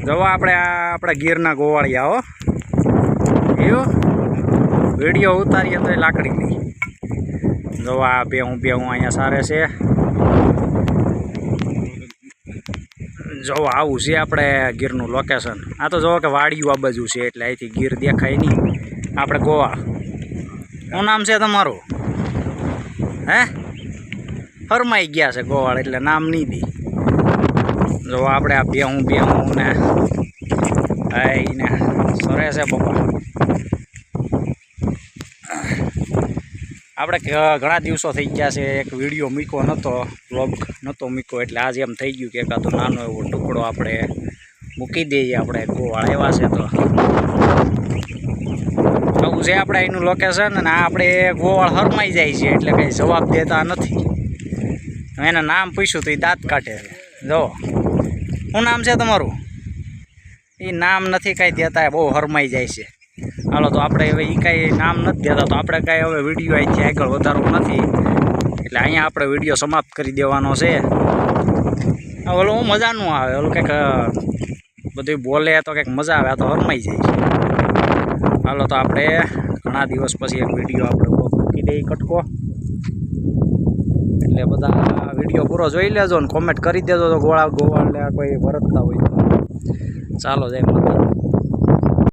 જો આપણે ગીરના ગોવાળિયા હો એવો વિડીયો ઉતારીએ તો એ લાકડી નહીં. જો આ બે હું અહીંયા સારે છે. જો આવું છે આપણે ગીરનું લોકેશન. આ તો જો કે વાડિયું આ બાજુ છે એટલે અહીંથી ગીર દેખાય નહીં. આપણે ગોવા. શું નામ છે તમારું? હે ફરમાઈ ગયા છે ગોવાળ એટલે નામ નહીં દી. જો આપણે આ બે હું ને ને સરે છે પપ્પા. આપણે ઘણા દિવસો થઈ ગયા છે એક વિડીયો મૂક્યો નહોતો, વ્લોગ નહોતો મૂક્યો એટલે આજે એમ થઈ ગયું કે એકાદો નાનો એવો ટુકડો આપણે મૂકી દઈએ. આપણે ગોવાળ આવ્યા છે તો આવું છે આપણે એનું લોકેશન. અને આપણે ગોવાળ હરમાઈ જાય છે એટલે કંઈ જવાબ દેતા નથી. એને નામ પૂછ્યું તો એ દાંત કાઢે છે. જો શું નામ છે તમારું? એ નામ નથી કાંઈ દેતા, બહુ હરમાઈ જાય છે. હાલો તો આપણે હવે એ કાંઈ નામ નથી દેતા તો આપણે કાંઈ હવે વિડીયો અહીંથી આગળ વધારવો નથી એટલે અહીંયા આપણે વિડીયો સમાપ્ત કરી દેવાનો છે. ઓલું હું મજા ન આવે, ઓલું કંઈક બધું બોલે તો કંઈક મજા આવે, આ તો હરમાઈ જાય છે. હાલો તો આપણે ઘણા દિવસ પછી એક વિડીયો આપણે મૂકી દઈએ કટકો. એટલે બધા વિડીયો પૂરો જોઈ લેજો ને કોમેન્ટ કરી દેજો તો ગોવાળ કોઈ વરતતા હોય તો. ચાલો જય માતા.